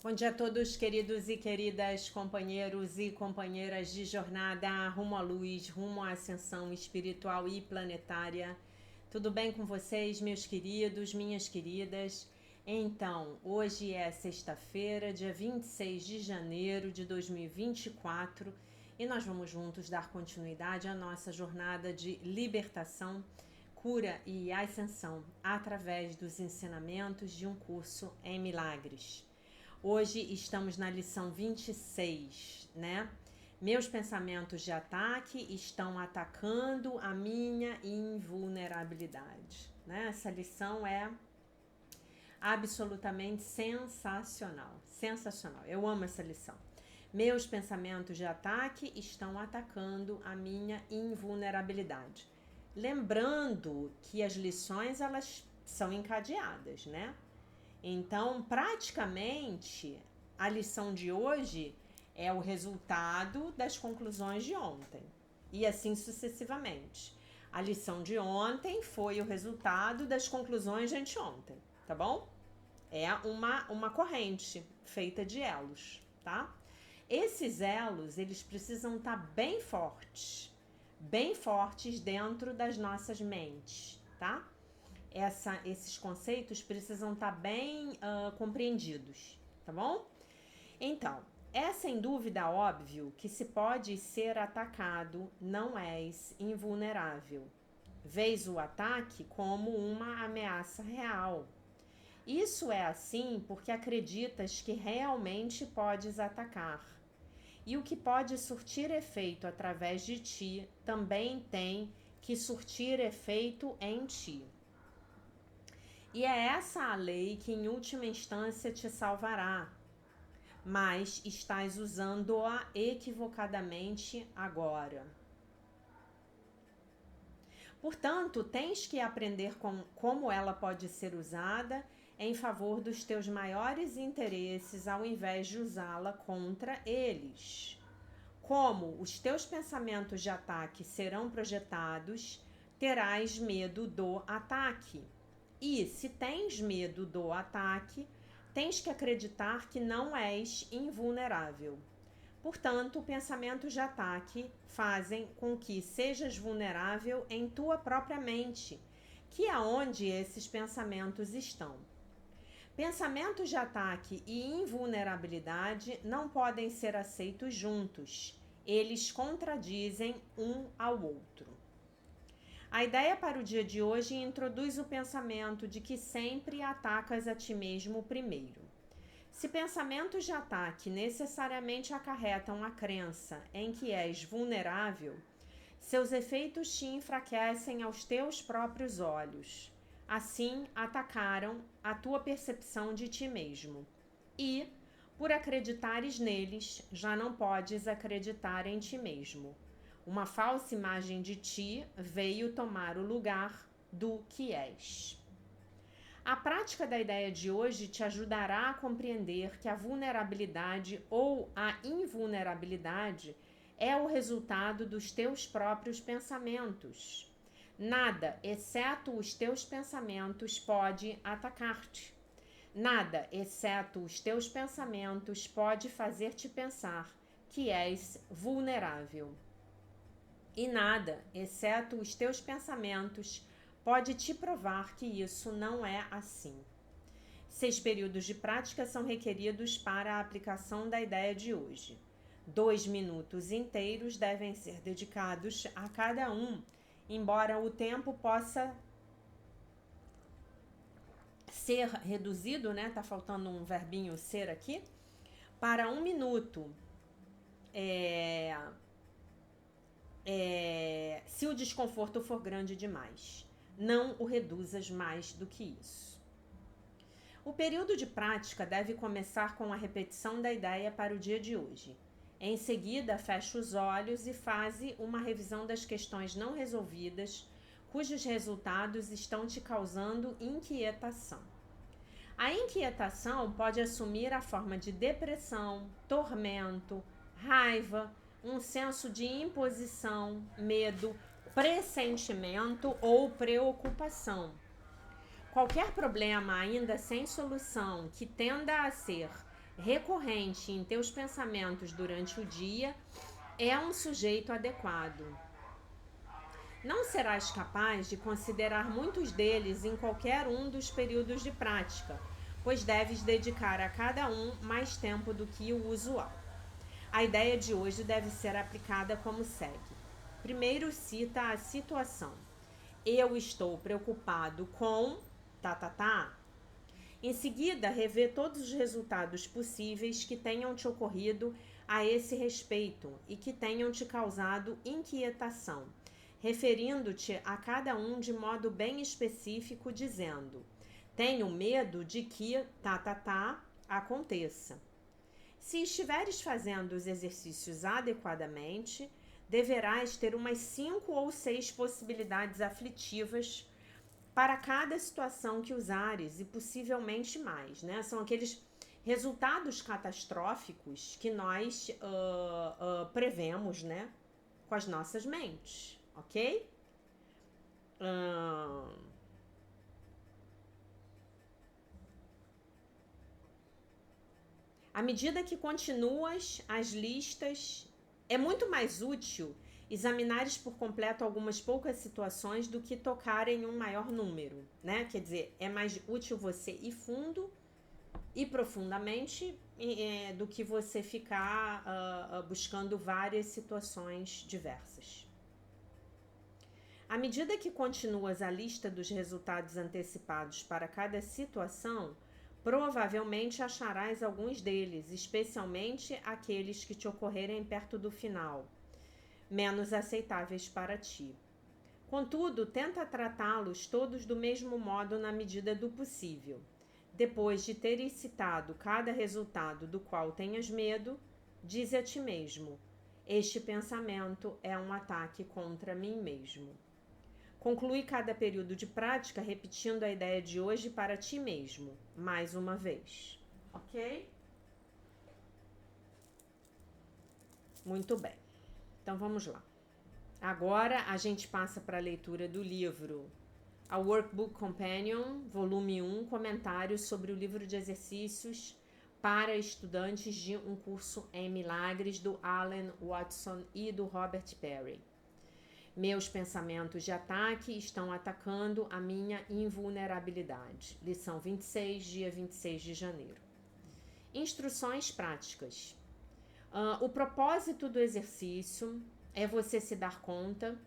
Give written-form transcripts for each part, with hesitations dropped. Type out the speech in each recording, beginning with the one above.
Bom dia a todos, queridos e queridas companheiros e companheiras de jornada rumo à luz, rumo à ascensão espiritual e planetária. Tudo bem com vocês, meus queridos, minhas queridas? Então, hoje é sexta-feira, dia 26 de janeiro de 2024, e nós vamos juntos dar continuidade à nossa jornada de libertação, cura e ascensão através dos ensinamentos de um curso em milagres. Hoje estamos na lição 26, né? Meus pensamentos de ataque estão atacando a minha invulnerabilidade, né? Essa lição é absolutamente sensacional, sensacional. Eu amo essa lição. Meus pensamentos de ataque estão atacando a minha invulnerabilidade. Lembrando que as lições elas são encadeadas, né? Então, praticamente, a lição de hoje é o resultado das conclusões de ontem. E assim sucessivamente. A lição de ontem foi o resultado das conclusões de anteontem, tá bom? É uma corrente feita de elos, tá? Esses elos, eles precisam estar bem fortes dentro das nossas mentes, tá? Esses conceitos precisam estar bem compreendidos, tá bom? Então, é sem dúvida óbvio que se pode ser atacado, não és invulnerável. Vês o ataque como uma ameaça real. Isso é assim porque acreditas que realmente podes atacar. E o que pode surtir efeito através de ti também tem que surtir efeito em ti. E é essa a lei que em última instância te salvará, mas estás usando-a equivocadamente agora. Portanto, tens que aprender como ela pode ser usada em favor dos teus maiores interesses, ao invés de usá-la contra eles. Como os teus pensamentos de ataque serão projetados, terás medo do ataque. E se tens medo do ataque, tens que acreditar que não és invulnerável. Portanto, pensamentos de ataque fazem com que sejas vulnerável em tua própria mente, que é onde esses pensamentos estão. Pensamentos de ataque e invulnerabilidade não podem ser aceitos juntos. Eles contradizem um ao outro. A ideia para o dia de hoje introduz o pensamento de que sempre atacas a ti mesmo primeiro. Se pensamentos de ataque necessariamente acarretam a crença em que és vulnerável, seus efeitos te enfraquecem aos teus próprios olhos. Assim, atacaram a tua percepção de ti mesmo. E, por acreditares neles, já não podes acreditar em ti mesmo. Uma falsa imagem de ti veio tomar o lugar do que és. A prática da ideia de hoje te ajudará a compreender que a vulnerabilidade ou a invulnerabilidade é o resultado dos teus próprios pensamentos. Nada, exceto os teus pensamentos, pode atacar-te. Nada, exceto os teus pensamentos, pode fazer-te pensar que és vulnerável. E nada, exceto os teus pensamentos, pode te provar que isso não é assim. 6 períodos de prática são requeridos para a aplicação da ideia de hoje. 2 minutos inteiros devem ser dedicados a cada um, embora o tempo possa ser reduzido, né? Tá faltando um verbinho ser aqui, para 1 minuto. Se o desconforto for grande demais, não o reduzas mais do que isso. O período de prática deve começar com a repetição da ideia para o dia de hoje. Em seguida, feche os olhos e faze uma revisão das questões não resolvidas, cujos resultados estão te causando inquietação. A inquietação pode assumir a forma de depressão, tormento, raiva, um senso de imposição, medo, pressentimento ou preocupação. Qualquer problema ainda sem solução que tenda a ser recorrente em teus pensamentos durante o dia é um sujeito adequado. Não serás capaz de considerar muitos deles em qualquer um dos períodos de prática, pois deves dedicar a cada um mais tempo do que o usual. A ideia de hoje deve ser aplicada como segue. Primeiro, cita a situação. Eu estou preocupado com... Em seguida, revê todos os resultados possíveis que tenham te ocorrido a esse respeito e que tenham te causado inquietação, referindo-te a cada um de modo bem específico, dizendo: tenho medo de que aconteça. Se estiveres fazendo os exercícios adequadamente, deverás ter umas 5 ou 6 possibilidades aflitivas para cada situação que usares, e possivelmente mais, né? São aqueles resultados catastróficos que nós prevemos, né? Com as nossas mentes, ok? À medida que continuas as listas, é muito mais útil examinares por completo algumas poucas situações do que tocar em um maior número, né? Quer dizer, é mais útil você ir fundo e profundamente do que você ficar buscando várias situações diversas. À medida que continuas a lista dos resultados antecipados para cada situação, provavelmente acharás alguns deles, especialmente aqueles que te ocorrerem perto do final, menos aceitáveis para ti. Contudo, tenta tratá-los todos do mesmo modo na medida do possível. Depois de teres citado cada resultado do qual tenhas medo, dize a ti mesmo: este pensamento é um ataque contra mim mesmo. Conclui cada período de prática repetindo a ideia de hoje para ti mesmo, mais uma vez. Ok? Muito bem. Então vamos lá. Agora a gente passa para a leitura do livro A Workbook Companion, volume 1, comentários sobre o livro de exercícios para estudantes de um curso em milagres do Alan Watson e do Robert Perry. Meus pensamentos de ataque estão atacando a minha invulnerabilidade. Lição 26, dia 26 de janeiro. Instruções práticas. O propósito do exercício é você se dar conta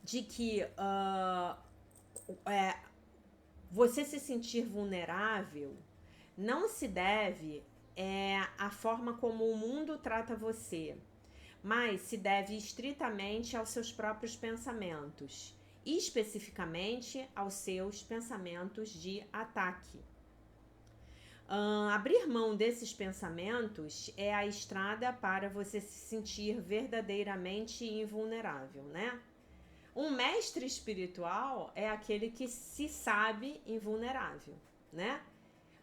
de que você se sentir vulnerável não se deve à forma como o mundo trata você, mas se deve estritamente aos seus próprios pensamentos, especificamente aos seus pensamentos de ataque. Abrir mão desses pensamentos é a estrada para você se sentir verdadeiramente invulnerável, né? Um mestre espiritual é aquele que se sabe invulnerável, né?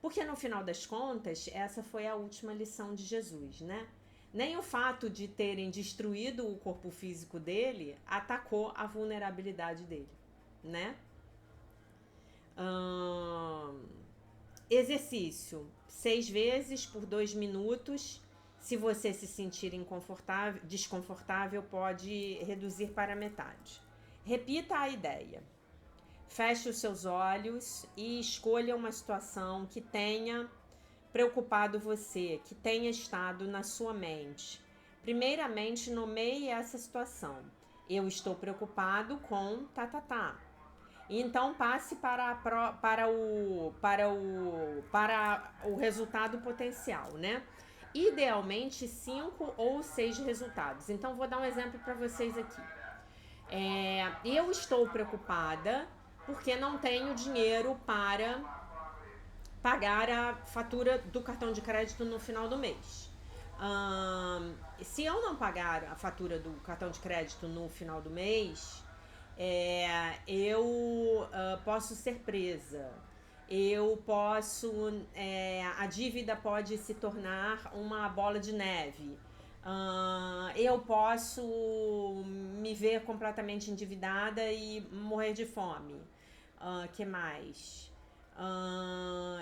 Porque no final das contas, essa foi a última lição de Jesus, né? Nem o fato de terem destruído o corpo físico dele atacou a vulnerabilidade dele, né? Exercício: 6 vezes por 2 minutos. Se você se sentir desconfortável, pode reduzir para metade. Repita a ideia. Feche os seus olhos e escolha uma situação que tenha preocupado você, que tenha estado na sua mente. Primeiramente, nomeie essa situação. Eu estou preocupado com Então passe para o resultado potencial, né? Idealmente 5 ou 6 resultados. Então vou dar um exemplo para vocês aqui. Eu estou preocupada porque não tenho dinheiro para pagar a fatura do cartão de crédito no final do mês. Se eu não pagar a fatura do cartão de crédito no final do mês, eu posso ser presa. A dívida pode se tornar uma bola de neve. Eu posso me ver completamente endividada e morrer de fome. Que mais?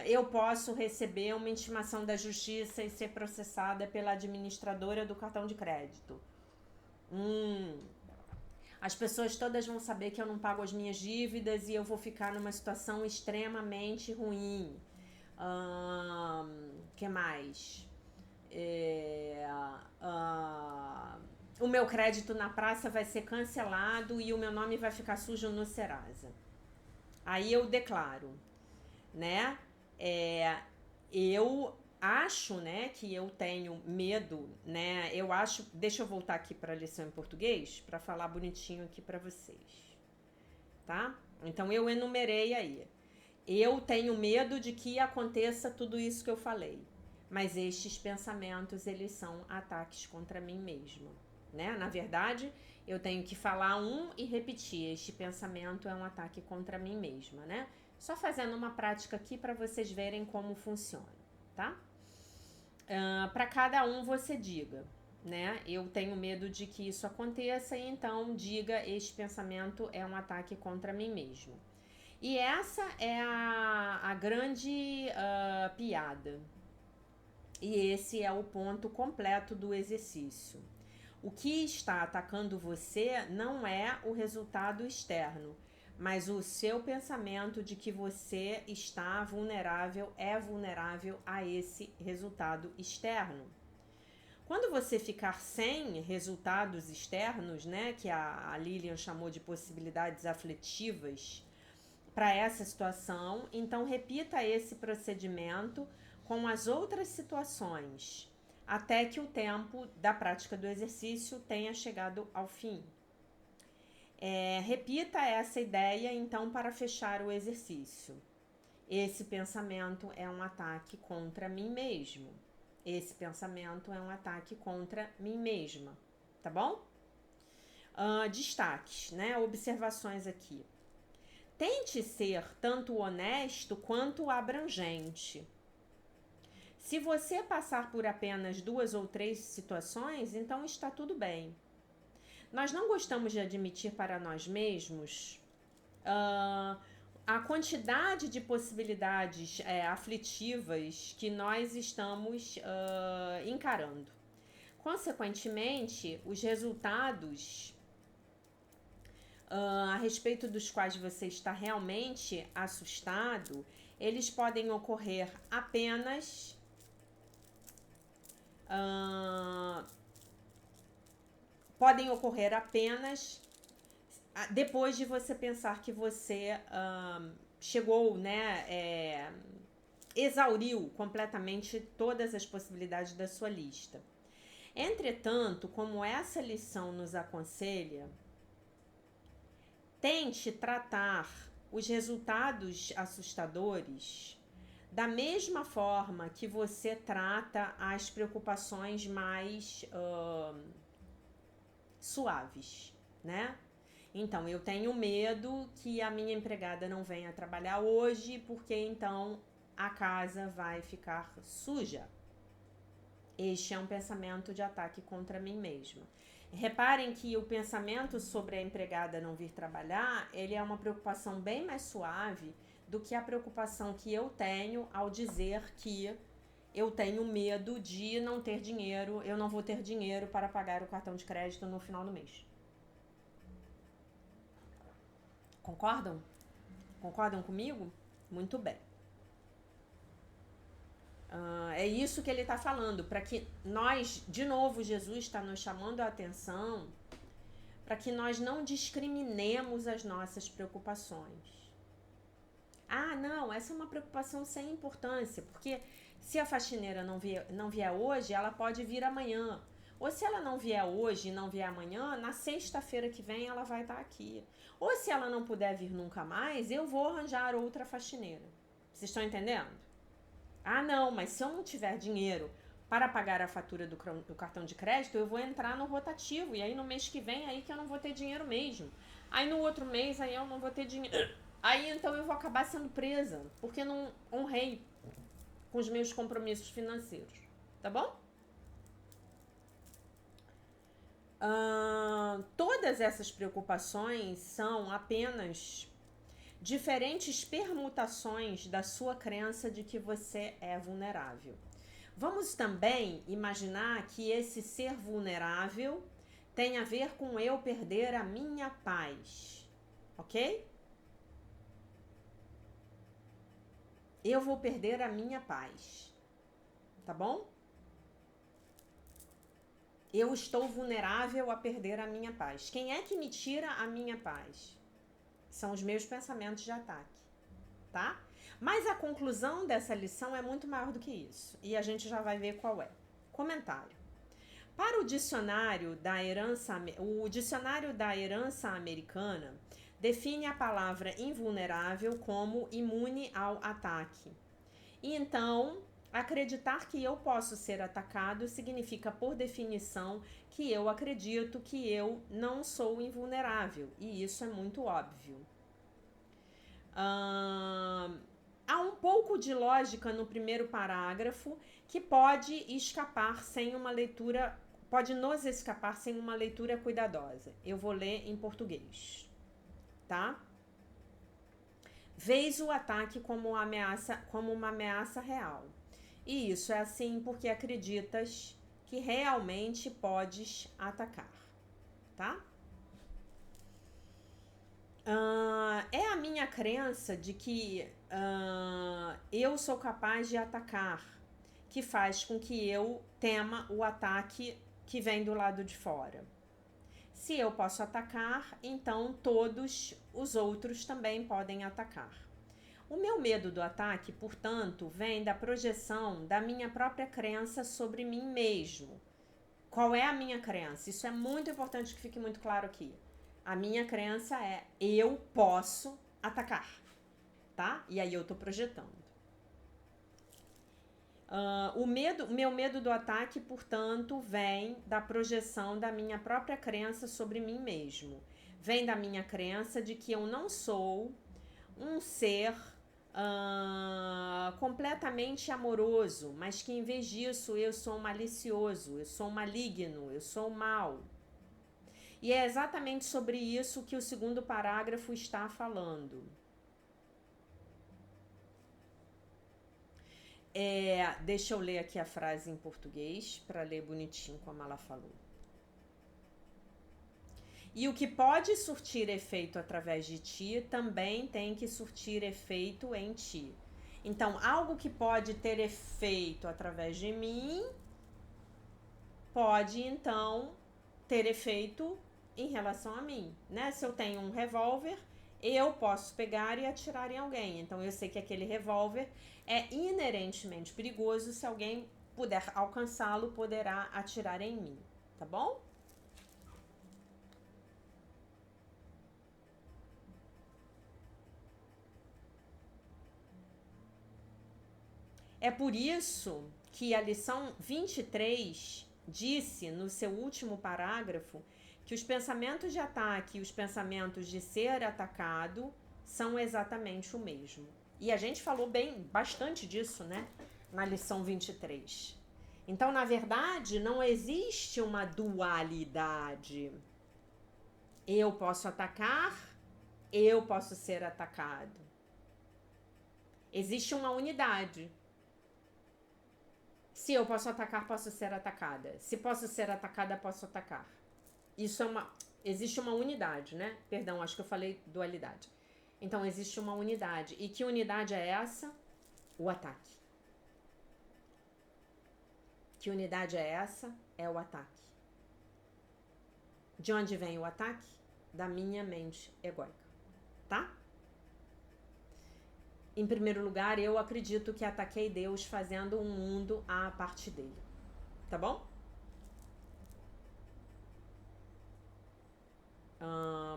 Eu posso receber uma intimação da justiça e ser processada pela administradora do cartão de crédito. As pessoas todas vão saber que eu não pago as minhas dívidas e eu vou ficar numa situação extremamente ruim. Que mais? O meu crédito na praça vai ser cancelado e o meu nome vai ficar sujo no Serasa. Aí eu declaro, né? Eu acho, né, que eu tenho medo, né? Eu acho, deixa eu voltar aqui para a lição em português para falar bonitinho aqui para vocês, tá? Então eu enumerei aí. Eu tenho medo de que aconteça tudo isso que eu falei, mas estes pensamentos, eles são ataques contra mim mesma, né? Na verdade, eu tenho que falar e repetir. Este pensamento é um ataque contra mim mesma, né? Só fazendo uma prática aqui para vocês verem como funciona, tá? Para cada um você diga, né? Eu tenho medo de que isso aconteça, e então diga: este pensamento é um ataque contra mim mesmo. E essa é a grande piada. E esse é o ponto completo do exercício. O que está atacando você não é o resultado externo, mas o seu pensamento de que você está vulnerável, é vulnerável a esse resultado externo. Quando você ficar sem resultados externos, né, que a Lilian chamou de possibilidades afetivas para essa situação, então repita esse procedimento com as outras situações, até que o tempo da prática do exercício tenha chegado ao fim. Repita essa ideia, então, para fechar o exercício. Esse pensamento é um ataque contra mim mesmo. Esse pensamento é um ataque contra mim mesma, tá bom? Destaques, né? Observações aqui. Tente ser tanto honesto quanto abrangente. Se você passar por apenas 2 ou 3 situações, então está tudo bem. Nós não gostamos de admitir para nós mesmos a quantidade de possibilidades aflitivas que nós estamos encarando. Consequentemente, os resultados a respeito dos quais você está realmente assustado, eles podem ocorrer apenas depois de você pensar que você chegou, né, exauriu completamente todas as possibilidades da sua lista. Entretanto, como essa lição nos aconselha, tente tratar os resultados assustadores da mesma forma que você trata as preocupações mais suaves, né? Então, eu tenho medo que a minha empregada não venha trabalhar hoje, porque então a casa vai ficar suja. Este é um pensamento de ataque contra mim mesma. Reparem que o pensamento sobre a empregada não vir trabalhar, ele é uma preocupação bem mais suave do que a preocupação que eu tenho ao dizer que eu tenho medo de não ter dinheiro, eu não vou ter dinheiro para pagar o cartão de crédito no final do mês. Concordam? Concordam comigo? Muito bem. É isso que ele está falando, para que nós, de novo, Jesus está nos chamando a atenção para que nós não discriminemos as nossas preocupações. Não, essa é uma preocupação sem importância, porque se a faxineira não vier hoje, ela pode vir amanhã. Ou se ela não vier hoje e não vier amanhã, na sexta-feira que vem ela vai estar aqui. Ou se ela não puder vir nunca mais, eu vou arranjar outra faxineira. Vocês estão entendendo? Não, mas se eu não tiver dinheiro para pagar a fatura do cartão de crédito, eu vou entrar no rotativo. E aí no mês que vem, aí que eu não vou ter dinheiro mesmo. Aí no outro mês, aí eu não vou ter dinheiro. Aí então eu vou acabar sendo presa, porque não honrei com os meus compromissos financeiros. Tá bom? Todas essas preocupações são apenas diferentes permutações da sua crença de que você é vulnerável. Vamos também imaginar que esse ser vulnerável tem a ver com eu perder a minha paz, ok? Eu vou perder a minha paz, tá bom? Eu estou vulnerável a perder a minha paz. Quem é que me tira a minha paz? São os meus pensamentos de ataque, tá? Mas a conclusão dessa lição é muito maior do que isso. E a gente já vai ver qual é. Comentário. Para o dicionário da herança americana define a palavra invulnerável como imune ao ataque. E então, acreditar que eu posso ser atacado significa, por definição, que eu acredito que eu não sou invulnerável. E isso é muito óbvio. Há um pouco de lógica no primeiro parágrafo que pode escapar sem uma leitura, pode nos escapar sem uma leitura cuidadosa. Eu vou ler em português, tá? Vês o ataque como uma ameaça real. E isso é assim porque acreditas que realmente podes atacar, tá? É a minha crença de que eu sou capaz de atacar, que faz com que eu tema o ataque que vem do lado de fora. Se eu posso atacar, então todos os outros também podem atacar. O meu medo do ataque, portanto, vem da projeção da minha própria crença sobre mim mesmo. Qual é a minha crença? Isso é muito importante que fique muito claro aqui. A minha crença é: eu posso atacar, tá? E aí eu tô projetando. Meu medo do ataque, portanto, vem da projeção da minha própria crença sobre mim mesmo. Vem da minha crença de que eu não sou um ser completamente amoroso, mas que em vez disso eu sou malicioso, eu sou maligno, eu sou mau. E é exatamente sobre isso que o segundo parágrafo está falando. Deixa eu ler aqui a frase em português para ler bonitinho como ela falou. E o que pode surtir efeito através de ti também tem que surtir efeito em ti. Então, algo que pode ter efeito através de mim pode então ter efeito em relação a mim, né? Se eu tenho um revólver, eu posso pegar e atirar em alguém. Então eu sei que aquele revólver é inerentemente perigoso. Se alguém puder alcançá-lo, poderá atirar em mim, tá bom? É por isso que a lição 23 disse no seu último parágrafo que os pensamentos de ataque e os pensamentos de ser atacado são exatamente o mesmo. E a gente falou bastante disso, né? Na lição 23. Então, na verdade, não existe uma dualidade. Eu posso atacar, eu posso ser atacado. Existe uma unidade. Se eu posso atacar, posso ser atacada. Se posso ser atacada, posso atacar. Isso é existe uma unidade, né? Perdão, acho que eu falei dualidade. Então, existe uma unidade. E que unidade é essa? O ataque. Que unidade é essa? É o ataque. De onde vem o ataque? Da minha mente egóica, tá? Em primeiro lugar, eu acredito que ataquei Deus fazendo um mundo à parte dele, tá bom?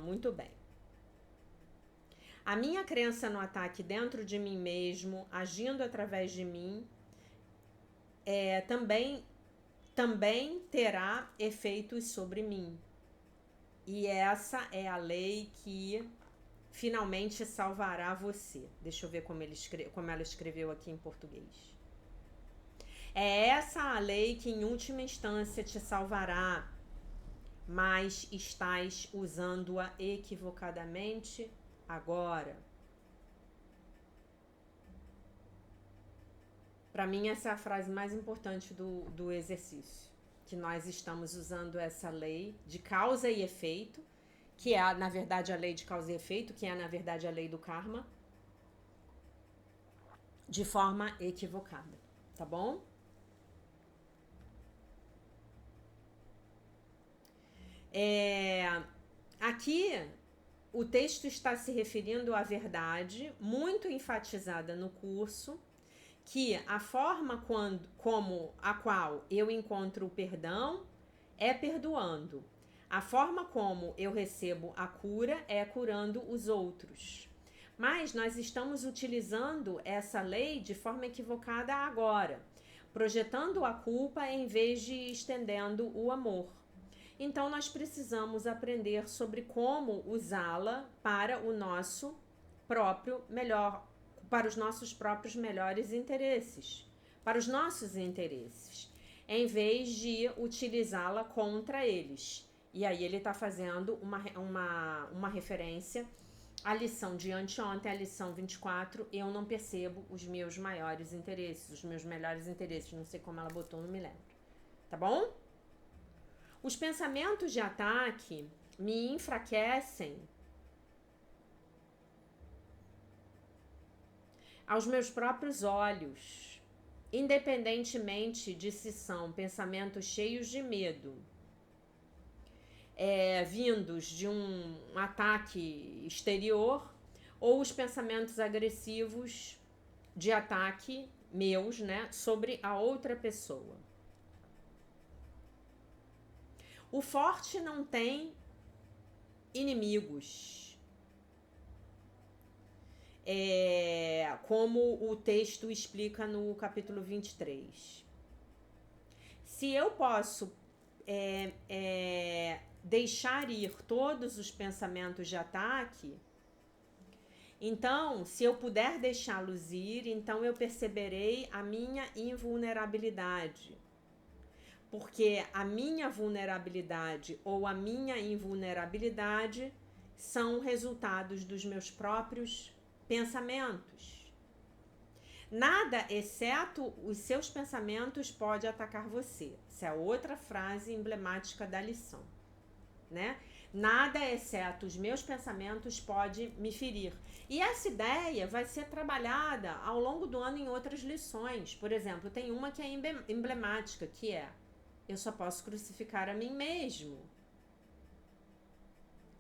Muito bem. A minha crença no ataque dentro de mim mesmo, agindo através de mim, também terá efeitos sobre mim. E essa é a lei que finalmente salvará você. Deixa eu ver como ela escreveu aqui em português. É essa a lei que em última instância te salvará, mas estás usando-a equivocadamente agora. Para mim, essa é a frase mais importante do exercício. Que nós estamos usando essa lei de causa e efeito, que é, na verdade, a lei de causa e efeito, que é, na verdade, a lei do karma, de forma equivocada, tá bom? Aqui, o texto está se referindo à verdade, muito enfatizada no curso, que a forma como a qual eu encontro o perdão é perdoando. A forma como eu recebo a cura é curando os outros. Mas nós estamos utilizando essa lei de forma equivocada agora, projetando a culpa em vez de estendendo o amor. Então nós precisamos aprender sobre como usá-la para o nosso próprio melhor, para os nossos próprios melhores interesses, para os nossos interesses, em vez de utilizá-la contra eles. E aí ele está fazendo uma referência à lição de anteontem, a lição 24, eu não percebo os meus maiores interesses, os meus melhores interesses, não sei como ela botou, não me lembro. Tá bom? Os pensamentos de ataque me enfraquecem aos meus próprios olhos, independentemente de se são pensamentos cheios de medo, vindos de um ataque exterior, ou os pensamentos agressivos de ataque meus, né, sobre a outra pessoa. O forte não tem inimigos. Como o texto explica no capítulo 23. Se eu posso deixar ir todos os pensamentos de ataque, então, se eu puder deixá-los ir, então eu perceberei a minha invulnerabilidade. Porque a minha vulnerabilidade ou a minha invulnerabilidade são resultados dos meus próprios pensamentos. Nada, exceto os seus pensamentos, pode atacar você. Essa é outra frase emblemática da lição, né? Nada, exceto os meus pensamentos, pode me ferir. E essa ideia vai ser trabalhada ao longo do ano em outras lições. Por exemplo, tem uma que é emblemática, que é: eu só posso crucificar a mim mesmo.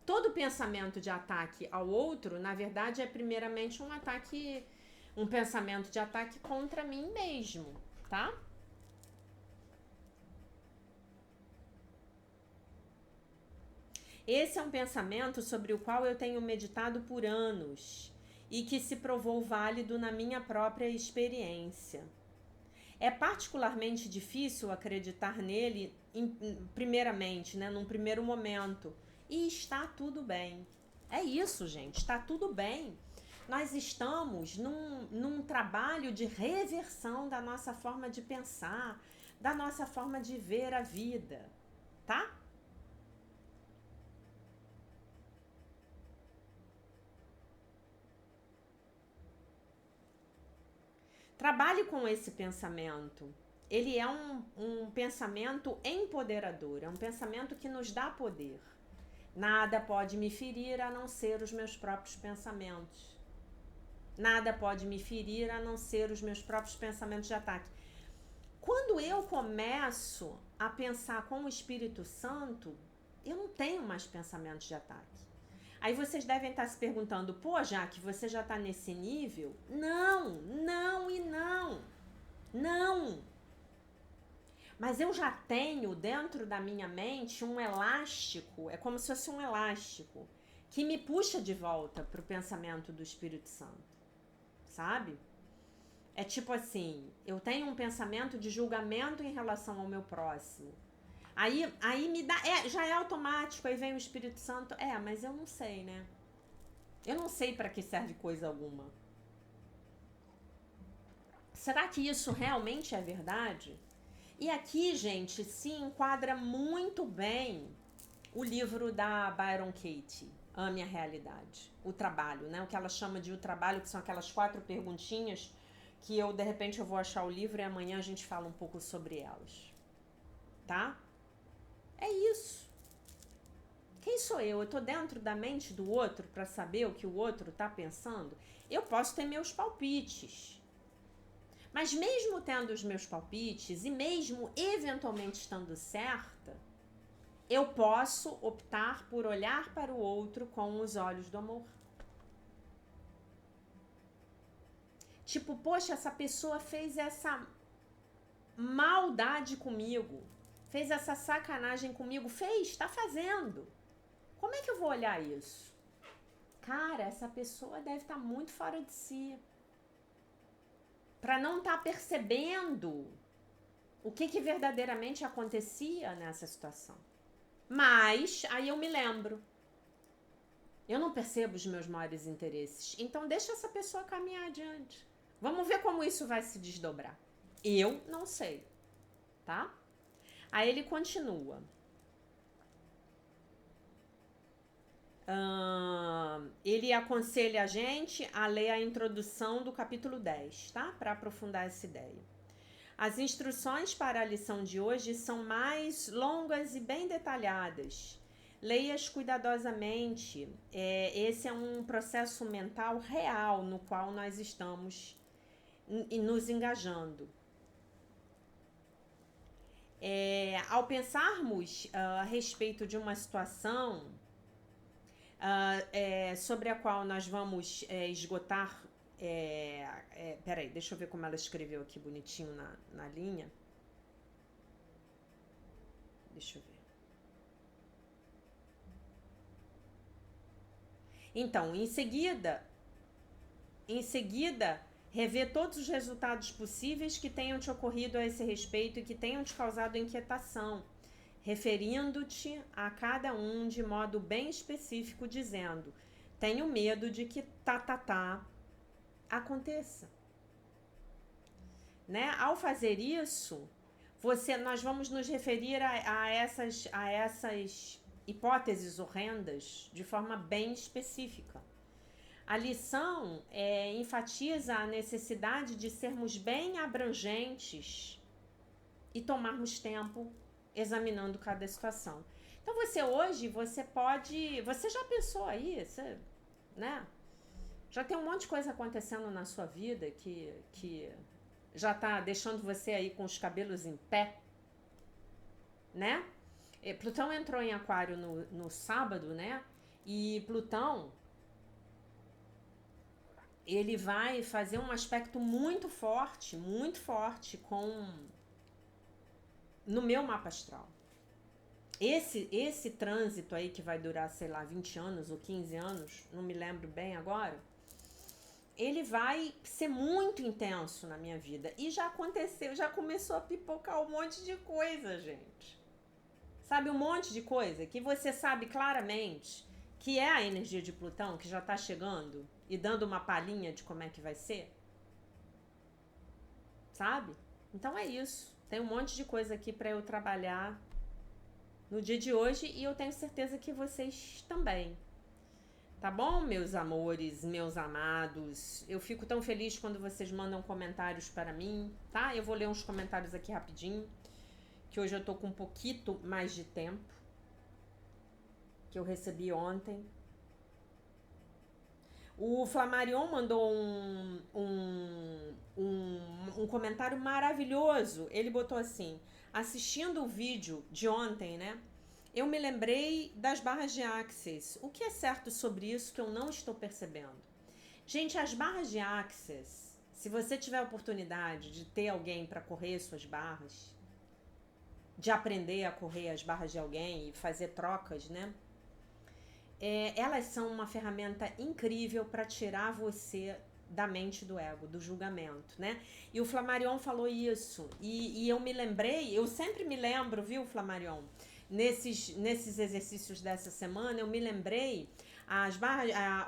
Todo pensamento de ataque ao outro, na verdade, é primeiramente um pensamento de ataque contra mim mesmo, tá? Esse é um pensamento sobre o qual eu tenho meditado por anos e que se provou válido na minha própria experiência. É particularmente difícil acreditar nele, primeiramente, né, num primeiro momento. E está tudo bem. É isso, gente, está tudo bem. Nós estamos num trabalho de reversão da nossa forma de pensar, da nossa forma de ver a vida, tá? Trabalhe com esse pensamento. Ele é um pensamento empoderador, é um pensamento que nos dá poder. Nada pode me ferir a não ser os meus próprios pensamentos. Nada pode me ferir a não ser os meus próprios pensamentos de ataque. Quando eu começo a pensar com o Espírito Santo, eu não tenho mais pensamentos de ataque. Aí vocês devem estar se perguntando: pô, Jaque, você já está nesse nível? Não, não e não. Não. Mas eu já tenho dentro da minha mente um elástico, é como se fosse um elástico, que me puxa de volta para o pensamento do Espírito Santo, sabe? É tipo assim, eu tenho um pensamento de julgamento em relação ao meu próximo. Aí me dá, já é automático, aí vem o Espírito Santo, mas eu não sei, né? Eu não sei para que serve coisa alguma. Será que isso realmente é verdade? E aqui, gente, se enquadra muito bem o livro da Byron Katie, Ame a Realidade. O trabalho, né? O que ela chama de o trabalho, que são aquelas 4 perguntinhas que eu, de repente, eu vou achar o livro e amanhã a gente fala um pouco sobre elas. Tá? É isso. Quem sou eu? Eu tô dentro da mente do outro para saber o que o outro tá pensando? Eu posso ter meus palpites. Mas mesmo tendo os meus palpites e mesmo eventualmente estando certa, eu posso optar por olhar para o outro com os olhos do amor. Tipo, poxa, essa pessoa fez essa maldade comigo, fez essa sacanagem comigo, fez, tá fazendo. Como é que eu vou olhar isso? Cara, essa pessoa deve estar muito fora de si. Para não estar percebendo o que verdadeiramente acontecia nessa situação. Mas aí eu me lembro. Eu não percebo os meus maiores interesses. Então deixa essa pessoa caminhar adiante. Vamos ver como isso vai se desdobrar. Eu não sei, tá? Aí ele continua. Ele aconselha a gente a ler a introdução do capítulo 10, tá? Para aprofundar essa ideia. As instruções para a lição de hoje são mais longas e bem detalhadas. Leia-as cuidadosamente. Esse é um processo mental real no qual nós estamos nos engajando. Ao pensarmos a respeito de uma situação sobre a qual nós vamos esgotar. Peraí, deixa eu ver como ela escreveu aqui bonitinho na linha. Deixa eu ver. Então, em seguida, rever todos os resultados possíveis que tenham te ocorrido a esse respeito e que tenham te causado inquietação, referindo-te a cada um de modo bem específico, dizendo: tenho medo de que aconteça. Né? Ao fazer isso, nós vamos nos referir a essas hipóteses horrendas de forma bem específica. A lição enfatiza a necessidade de sermos bem abrangentes e tomarmos tempo examinando cada situação. Então você já pensou aí, né? Já tem um monte de coisa acontecendo na sua vida que já tá deixando você aí com os cabelos em pé, né? Plutão entrou em Aquário no sábado, né? E Plutão, ele vai fazer um aspecto muito forte no meu mapa astral. Esse trânsito aí que vai durar, sei lá, 20 anos ou 15 anos, não me lembro bem agora, ele vai ser muito intenso na minha vida. E já aconteceu, já começou a pipocar um monte de coisa, gente. Sabe, um monte de coisa que você sabe claramente que é a energia de Plutão, que já tá chegando e dando uma palhinha de como é que vai ser. Sabe? Então é isso. Tem um monte de coisa aqui para eu trabalhar no dia de hoje e eu tenho certeza que vocês também. Tá bom, meus amores, meus amados? Eu fico tão feliz quando vocês mandam comentários para mim, tá? Eu vou ler uns comentários aqui rapidinho, que hoje eu tô com um pouquinho mais de tempo, que eu recebi ontem. O Flamarion mandou um comentário maravilhoso. Ele botou assim: assistindo o vídeo de ontem, né? Eu me lembrei das barras de Axis. O que é certo sobre isso que eu não estou percebendo? Gente, as barras de Axis, se você tiver a oportunidade de ter alguém para correr suas barras, de aprender a correr as barras de alguém e fazer trocas, né? Elas são uma ferramenta incrível para tirar você da mente do ego, do julgamento, né? E o Flamarion falou isso. E eu me lembrei, eu sempre me lembro, viu, Flamarion? Nesses exercícios dessa semana, eu me lembrei,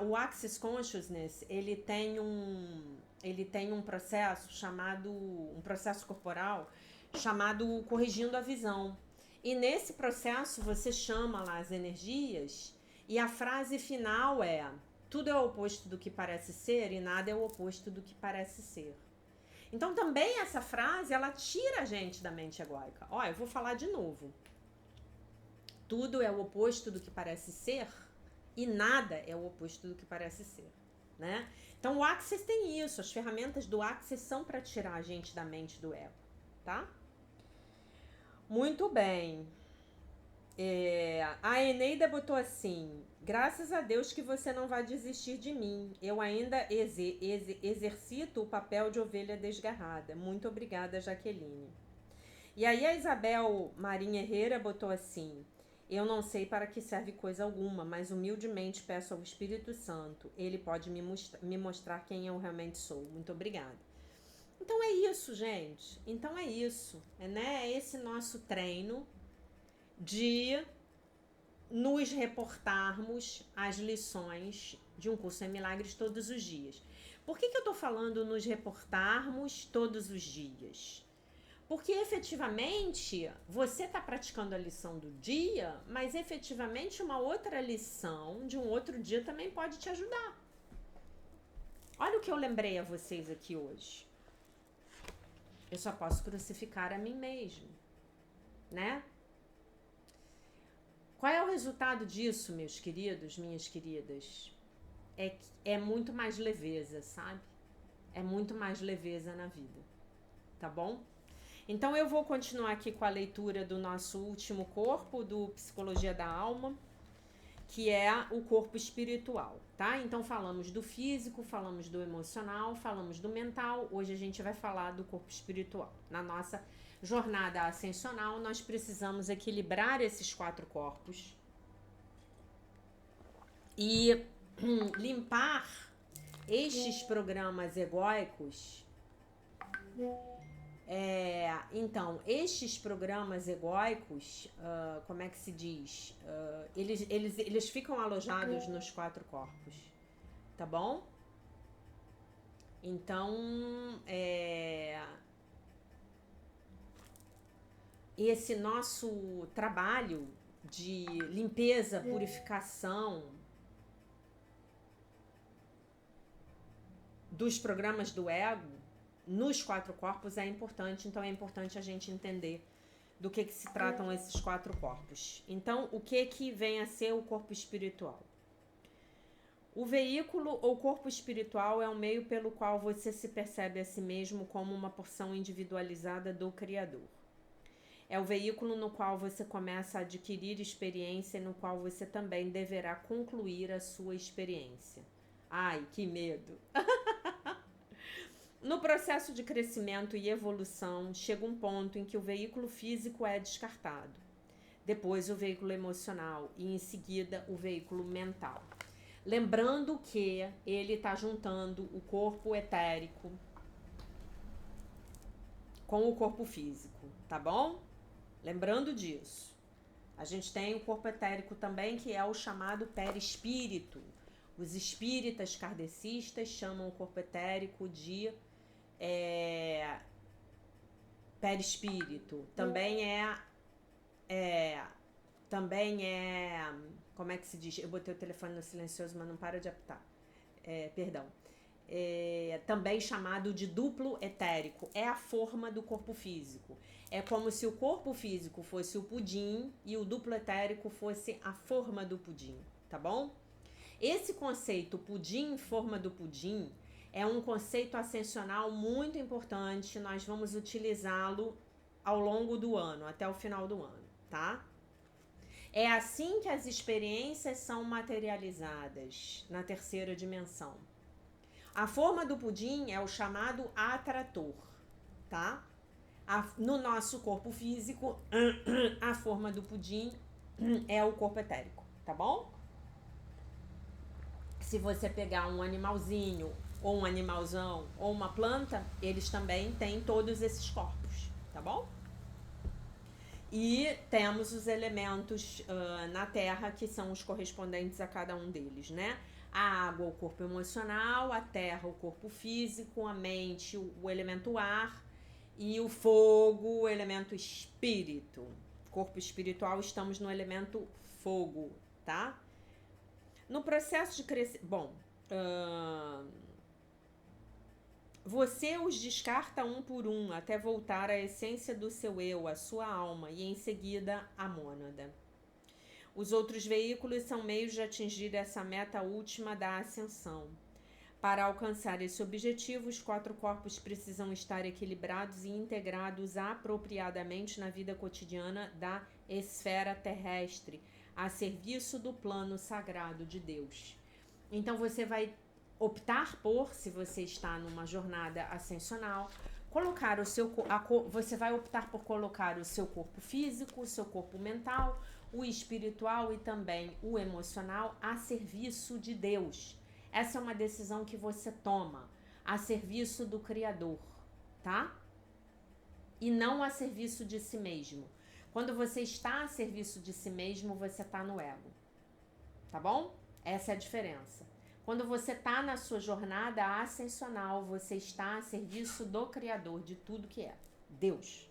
o Access Consciousness, ele tem um processo chamado, um processo corporal chamado corrigindo a visão. E nesse processo você chama lá as energias e a frase final é: tudo é o oposto do que parece ser e nada é o oposto do que parece ser. Então também essa frase, ela tira a gente da mente egóica. Ó, eu vou falar de novo. Tudo é o oposto do que parece ser e nada é o oposto do que parece ser, né? Então o Access tem isso, as ferramentas do Access são para tirar a gente da mente do ego, tá? Muito bem. A Eneida botou assim: graças a Deus que você não vai desistir de mim. Eu ainda exercito o papel de ovelha desgarrada. Muito obrigada, Jaqueline. E aí a Isabel Marinha Herrera botou assim: eu não sei para que serve coisa alguma, mas humildemente peço ao Espírito Santo. Ele pode me mostrar quem eu realmente sou. Muito obrigada. Então é isso, gente. Então é isso, né? É esse nosso treino de nos reportarmos às lições de um curso em milagres todos os dias. Por que eu tô falando nos reportarmos todos os dias? Porque efetivamente você está praticando a lição do dia, mas efetivamente uma outra lição de um outro dia também pode te ajudar. Olha o que eu lembrei a vocês aqui hoje. Eu só posso crucificar a mim mesmo, né? Qual é o resultado disso, meus queridos, minhas queridas? É muito mais leveza, sabe? É muito mais leveza na vida, tá bom? Então eu vou continuar aqui com a leitura do nosso último corpo, do Psicologia da Alma, que é o corpo espiritual, tá? Então falamos do físico, falamos do emocional, falamos do mental. Hoje a gente vai falar do corpo espiritual. Na nossa jornada ascensional, nós precisamos equilibrar esses 4 corpos e limpar estes programas egóicos. Então, estes programas egóicos, como é que se diz? Eles ficam alojados nos 4 corpos, tá bom? Então, esse nosso trabalho de limpeza, purificação dos programas do ego nos 4 corpos é importante. Então é importante a gente entender do que se tratam esses 4 corpos. Então, o que vem a ser o corpo espiritual? O veículo ou corpo espiritual é o meio pelo qual você se percebe a si mesmo como uma porção individualizada do Criador. É o veículo no qual você começa a adquirir experiência e no qual você também deverá concluir a sua experiência. Ai, que medo! No processo de crescimento e evolução, chega um ponto em que o veículo físico é descartado. Depois o veículo emocional e em seguida o veículo mental. Lembrando que ele está juntando o corpo etérico com o corpo físico, tá bom? Lembrando disso. A gente tem o corpo etérico também, que é o chamado perispírito. Os espíritas kardecistas chamam o corpo etérico de perispírito. Também como é que se diz? Eu botei o telefone no silencioso, mas não para de apitar. Perdão. Também chamado de duplo etérico. É a forma do corpo físico. É como se o corpo físico fosse o pudim e o duplo etérico fosse a forma do pudim, tá bom? Esse conceito pudim, forma do pudim, é um conceito ascensional muito importante. Nós vamos utilizá-lo ao longo do ano, até o final do ano, tá? É assim que as experiências são materializadas na terceira dimensão. A forma do pudim é o chamado atrator, tá? No nosso corpo físico, a forma do pudim é o corpo etérico, tá bom? Se você pegar um animalzinho, ou um animalzão, ou uma planta, eles também têm todos esses corpos, tá bom? E temos os elementos na Terra que são os correspondentes a cada um deles, né? A água, o corpo emocional, a terra, o corpo físico, a mente, o elemento ar, e o fogo, o elemento espírito. Corpo espiritual, estamos no elemento fogo, tá? No processo de crescimento... Você os descarta um por um até voltar à essência do seu eu, a sua alma, e em seguida a mônada. Os outros veículos são meios de atingir essa meta última da ascensão. Para alcançar esse objetivo, os 4 corpos precisam estar equilibrados e integrados apropriadamente na vida cotidiana da esfera terrestre, a serviço do plano sagrado de Deus. Então você vai optar por, se você está numa jornada ascensional, colocar o seu você vai optar por colocar o seu corpo físico, o seu corpo mental, o espiritual e também o emocional a serviço de Deus. Essa é uma decisão que você toma a serviço do Criador, tá? E não a serviço de si mesmo. Quando você está a serviço de si mesmo, você está no ego, tá bom? Essa é a diferença. Quando você está na sua jornada ascensional, você está a serviço do Criador de tudo que é, Deus.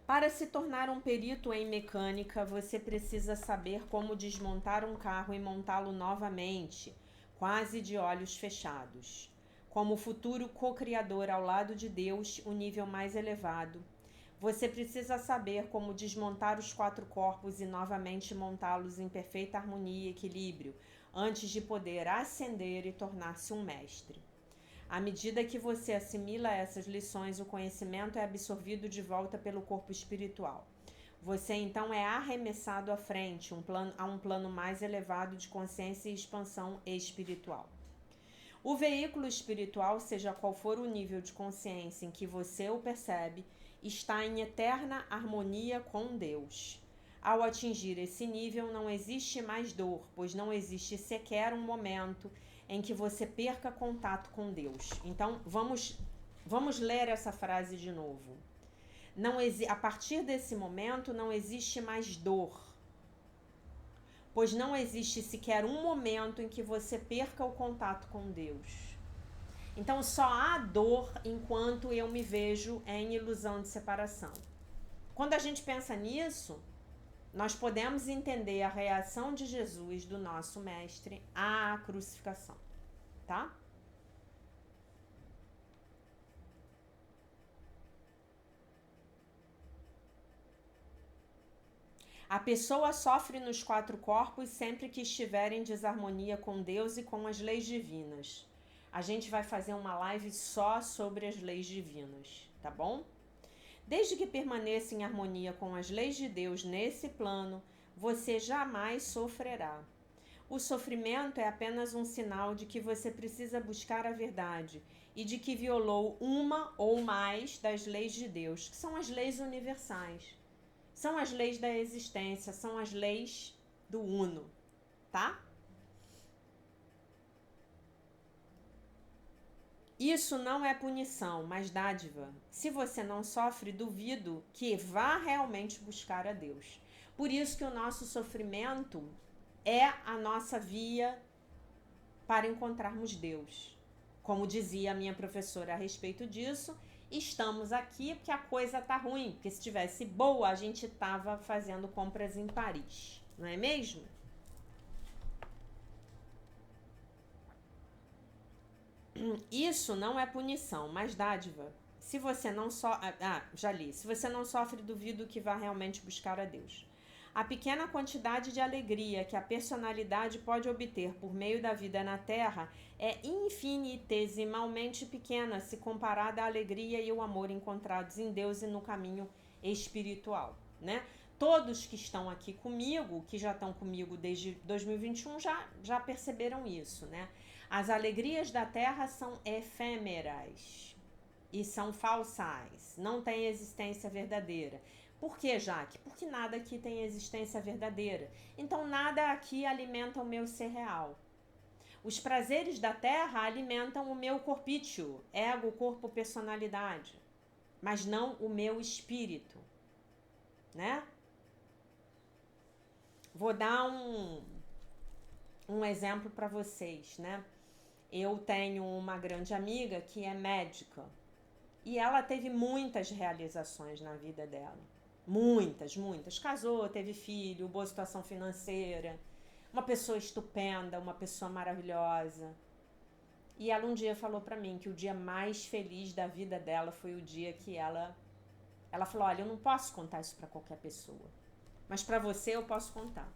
Para se tornar um perito em mecânica, você precisa saber como desmontar um carro e montá-lo novamente, quase de olhos fechados. Como futuro co-criador ao lado de Deus, o nível mais elevado, você precisa saber como desmontar os 4 corpos e novamente montá-los em perfeita harmonia e equilíbrio, antes de poder ascender e tornar-se um mestre. À medida que você assimila essas lições, o conhecimento é absorvido de volta pelo corpo espiritual. Você então é arremessado à frente, a um plano mais elevado de consciência e expansão espiritual. O veículo espiritual, seja qual for o nível de consciência em que você o percebe, está em eterna harmonia com Deus. Ao atingir esse nível, não existe mais dor, pois não existe sequer um momento em que você perca contato com Deus. Então, vamos ler essa frase de novo. A partir desse momento, não existe mais dor, pois não existe sequer um momento em que você perca o contato com Deus. Então, só há dor enquanto eu me vejo em ilusão de separação. Quando a gente pensa nisso, nós podemos entender a reação de Jesus, do nosso mestre, à crucificação, tá? A pessoa sofre nos 4 corpos sempre que estiver em desarmonia com Deus e com as leis divinas. A gente vai fazer uma live só sobre as leis divinas, tá bom? Desde que permaneça em harmonia com as leis de Deus nesse plano, você jamais sofrerá. O sofrimento é apenas um sinal de que você precisa buscar a verdade e de que violou uma ou mais das leis de Deus, que são as leis universais. São as leis da existência, são as leis do Uno, tá? Isso não é punição, mas dádiva. Se você não sofre, duvido que vá realmente buscar a Deus. Por isso que o nosso sofrimento é a nossa via para encontrarmos Deus. Como dizia a minha professora a respeito disso, estamos aqui porque a coisa tá ruim, porque se tivesse boa, a gente estava fazendo compras em Paris, não é mesmo? Isso não é punição, mas dádiva. Se você não já li. Se você não sofre, duvido que vá realmente buscar a Deus. A pequena quantidade de alegria que a personalidade pode obter por meio da vida na Terra é infinitesimalmente pequena se comparada à alegria e o amor encontrados em Deus e no caminho espiritual, né? Todos que estão aqui comigo, que já estão comigo desde 2021, já perceberam isso, né? As alegrias da Terra são efêmeras e são falsas, não têm existência verdadeira. Por que, Jaque? Porque nada aqui tem existência verdadeira. Então nada aqui alimenta o meu ser real. Os prazeres da Terra alimentam o meu corpício, ego, corpo, personalidade, mas não o meu espírito, né? Vou dar um exemplo para vocês, né? Eu tenho uma grande amiga que é médica e ela teve muitas realizações na vida dela. Muitas. Casou, teve filho, boa situação financeira, uma pessoa estupenda, uma pessoa maravilhosa. E ela um dia falou pra mim que o dia mais feliz da vida dela foi o dia que ela falou, olha, eu não posso contar isso pra qualquer pessoa, mas pra você eu posso contar.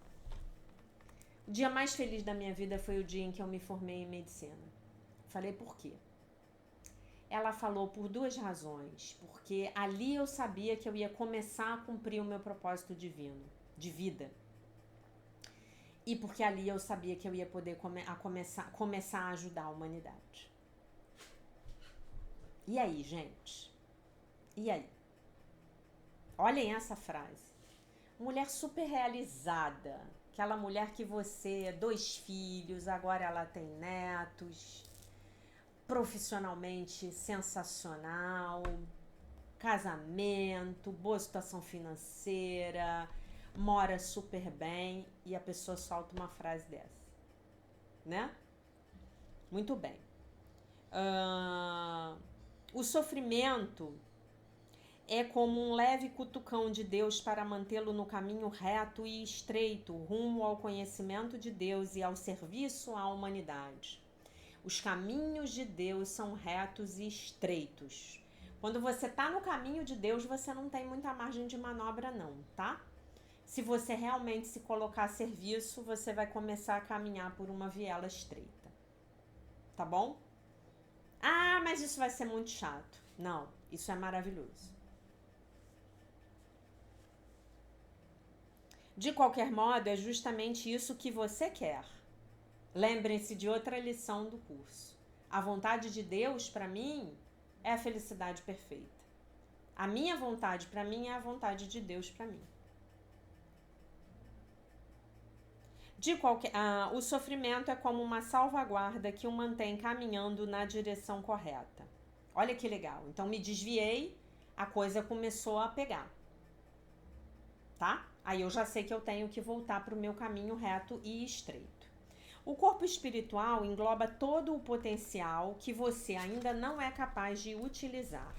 O dia mais feliz da minha vida foi o dia em que eu me formei em medicina. Falei, por quê? Ela falou por duas razões. Porque ali eu sabia que eu ia começar a cumprir o meu propósito divino, de vida. E porque ali eu sabia que eu ia poder começar a ajudar a humanidade. E aí, gente? E aí? Olhem essa frase. Mulher super realizada. Aquela mulher que você, 2 filhos, agora ela tem netos, profissionalmente sensacional, casamento, boa situação financeira, mora super bem, e a pessoa solta uma frase dessa, né? Muito bem. O sofrimento é como um leve cutucão de Deus para mantê-lo no caminho reto e estreito, rumo ao conhecimento de Deus e ao serviço à humanidade. Os caminhos de Deus são retos e estreitos. Quando você está no caminho de Deus, você não tem muita margem de manobra não, tá? Se você realmente se colocar a serviço, você vai começar a caminhar por uma viela estreita. Tá bom? Ah, mas isso vai ser muito chato. Não, isso é maravilhoso. De qualquer modo, é justamente isso que você quer. Lembrem-se de outra lição do curso. A vontade de Deus, para mim, é a felicidade perfeita. A minha vontade, para mim, é a vontade de Deus para mim. O sofrimento é como uma salvaguarda que o mantém caminhando na direção correta. Olha que legal. Então, me desviei, a coisa começou a pegar. Tá? Aí eu já sei que eu tenho que voltar para o meu caminho reto e estreito. O corpo espiritual engloba todo o potencial que você ainda não é capaz de utilizar.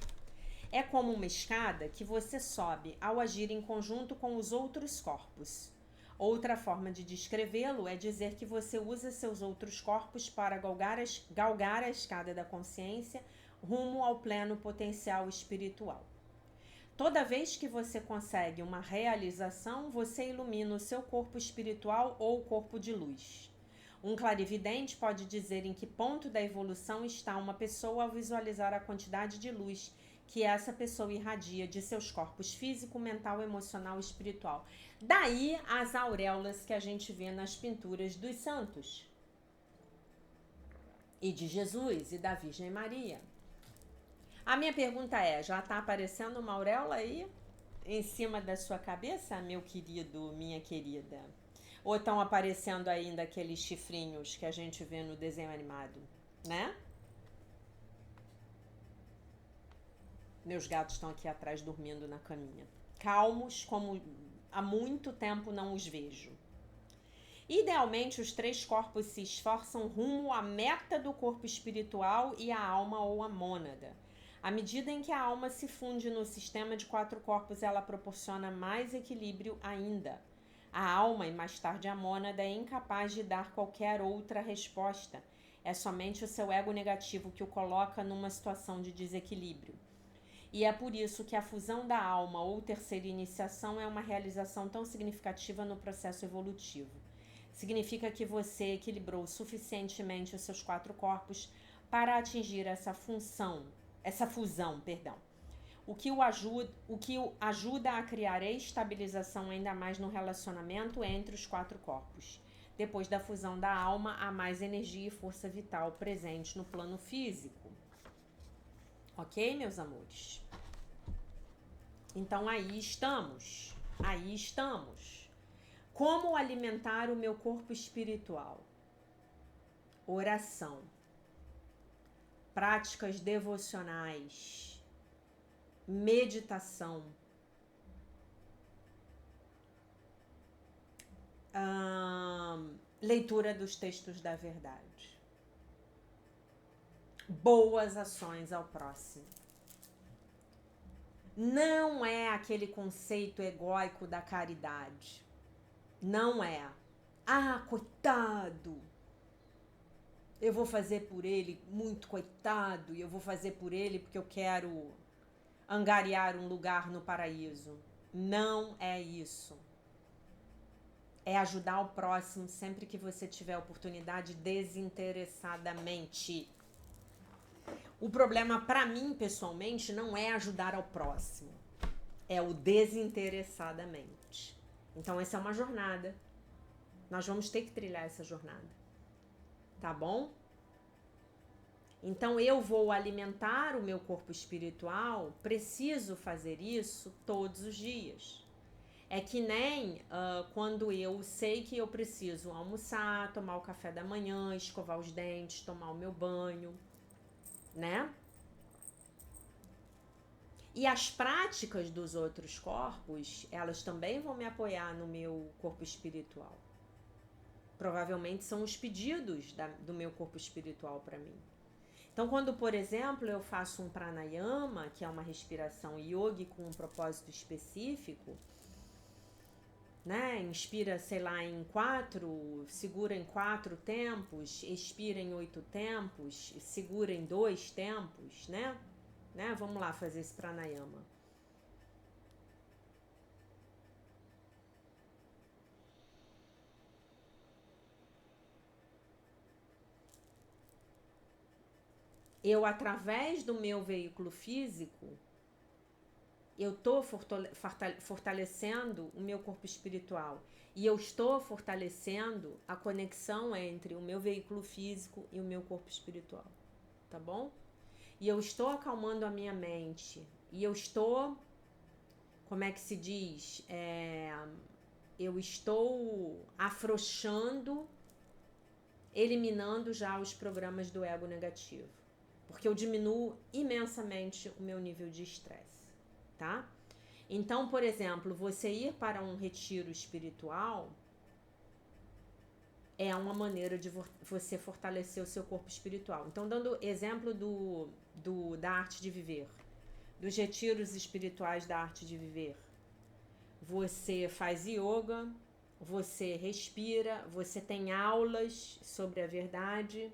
É como uma escada que você sobe ao agir em conjunto com os outros corpos. Outra forma de descrevê-lo é dizer que você usa seus outros corpos para galgar a escada da consciência rumo ao pleno potencial espiritual. Toda vez que você consegue uma realização, você ilumina o seu corpo espiritual ou corpo de luz. Um clarividente pode dizer em que ponto da evolução está uma pessoa ao visualizar a quantidade de luz que essa pessoa irradia de seus corpos físico, mental, emocional e espiritual. Daí as auréolas que a gente vê nas pinturas dos santos. E de Jesus e da Virgem Maria. A minha pergunta é, já está aparecendo uma auréola aí em cima da sua cabeça, meu querido, minha querida? Ou estão aparecendo ainda aqueles chifrinhos que a gente vê no desenho animado, né? Meus gatos estão aqui atrás dormindo na caminha. Calmos, como há muito tempo não os vejo. Idealmente, os 3 corpos se esforçam rumo à meta do corpo espiritual e à alma ou à mônada. À medida em que a alma se funde no sistema de 4 corpos, ela proporciona mais equilíbrio ainda. A alma, e mais tarde a mônada, é incapaz de dar qualquer outra resposta. É somente o seu ego negativo que o coloca numa situação de desequilíbrio. E é por isso que a fusão da alma ou terceira iniciação é uma realização tão significativa no processo evolutivo. Significa que você equilibrou suficientemente os seus 4 corpos para atingir essa fusão, o que o ajuda a criar estabilização ainda mais no relacionamento entre os 4 corpos. Depois da fusão da alma, há mais energia e força vital presente no plano físico. Ok, meus amores? Então aí estamos. Como alimentar o meu corpo espiritual? Oração. Práticas devocionais, meditação, leitura dos textos da verdade, boas ações ao próximo. Não é aquele conceito egóico da caridade. Não é. Ah, coitado! eu vou fazer por ele, muito coitado, e eu vou fazer por ele porque eu quero angariar um lugar no paraíso. Não é isso. É ajudar o próximo sempre que você tiver oportunidade, desinteressadamente. O problema para mim, pessoalmente, não é ajudar ao próximo. É o desinteressadamente. Então essa é uma jornada. Nós vamos ter que trilhar essa jornada. Tá bom? Então eu vou alimentar o meu corpo espiritual, preciso fazer isso todos os dias. É que nem quando eu sei que eu preciso almoçar, tomar o café da manhã, escovar os dentes, tomar o meu banho, né? E as práticas dos outros corpos, elas também vão me apoiar no meu corpo espiritual. Provavelmente são os pedidos do meu corpo espiritual para mim. Então, quando, por exemplo, eu faço um pranayama, que é uma respiração yogi com um propósito específico, né? Inspira, sei lá, em 4, segura em 4 tempos, expira em 8 tempos, segura em 2 tempos, né? Vamos lá fazer esse pranayama. Eu, através do meu veículo físico, eu estou fortalecendo o meu corpo espiritual. E eu estou fortalecendo a conexão entre o meu veículo físico e o meu corpo espiritual. Tá bom? E eu estou acalmando a minha mente. E eu estou, como é que se diz? Eu estou afrouxando, eliminando já os programas do ego negativo. Porque eu diminuo imensamente o meu nível de estresse, tá? Então, por exemplo, você ir para um retiro espiritual é uma maneira de você fortalecer o seu corpo espiritual. Então, dando exemplo da arte de viver, dos retiros espirituais da arte de viver. Você faz yoga, você respira, você tem aulas sobre a verdade,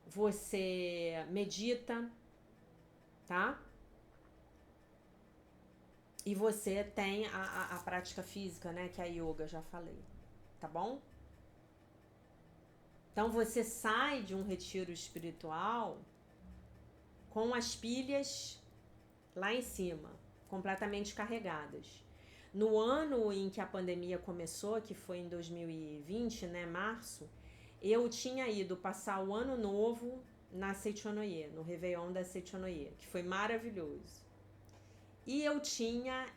você medita, tá? E você tem a prática física, né? Que é a yoga, já falei, tá bom? Então você sai de um retiro espiritual com as pilhas lá em cima, completamente carregadas. No ano em que a pandemia começou, que foi em 2020, né, março, eu tinha ido passar o ano novo na Seichonoye, no Réveillon da Seichonoye, que foi maravilhoso. E eu tinha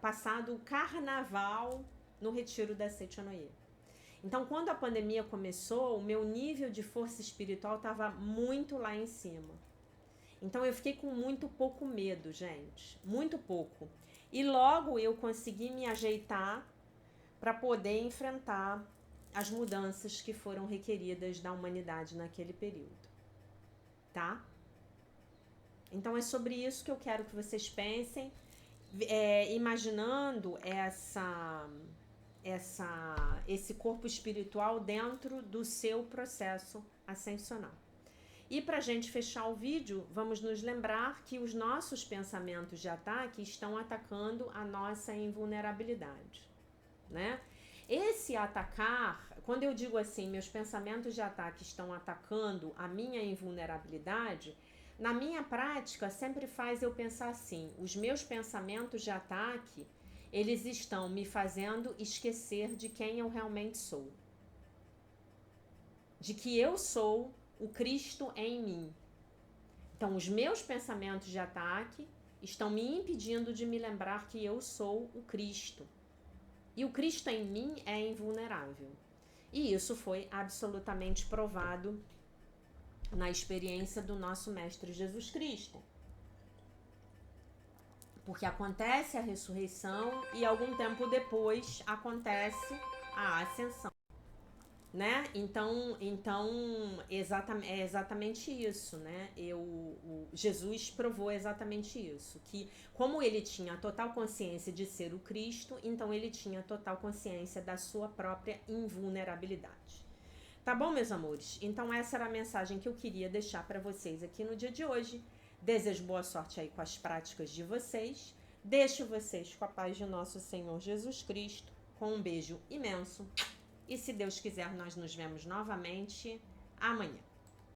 passado o carnaval no retiro da Seichonoye. Então, quando a pandemia começou, o meu nível de força espiritual estava muito lá em cima. Então, eu fiquei com muito pouco medo, gente. Muito pouco. E logo eu consegui me ajeitar para poder enfrentar as mudanças que foram requeridas da humanidade naquele período. Tá? Então, é sobre isso que eu quero que vocês pensem, imaginando esse corpo espiritual dentro do seu processo ascensional. E para a gente fechar o vídeo, vamos nos lembrar que os nossos pensamentos de ataque estão atacando a nossa invulnerabilidade, né? Esse atacar, quando eu digo assim, meus pensamentos de ataque estão atacando a minha invulnerabilidade, na minha prática sempre faz eu pensar assim, os meus pensamentos de ataque, eles estão me fazendo esquecer de quem eu realmente sou. De que eu sou o Cristo em mim. Então, os meus pensamentos de ataque estão me impedindo de me lembrar que eu sou o Cristo. E o Cristo em mim é invulnerável. E isso foi absolutamente provado na experiência do nosso Mestre Jesus Cristo. Porque acontece a ressurreição e algum tempo depois acontece a ascensão, né? Então é exatamente isso, né? Jesus provou exatamente isso, que como ele tinha total consciência de ser o Cristo, então ele tinha total consciência da sua própria invulnerabilidade. Tá bom, meus amores? Então essa era a mensagem que eu queria deixar para vocês aqui no dia de hoje. Desejo boa sorte aí com as práticas de vocês. Deixo vocês com a paz de nosso Senhor Jesus Cristo, com um beijo imenso. E se Deus quiser, nós nos vemos novamente amanhã.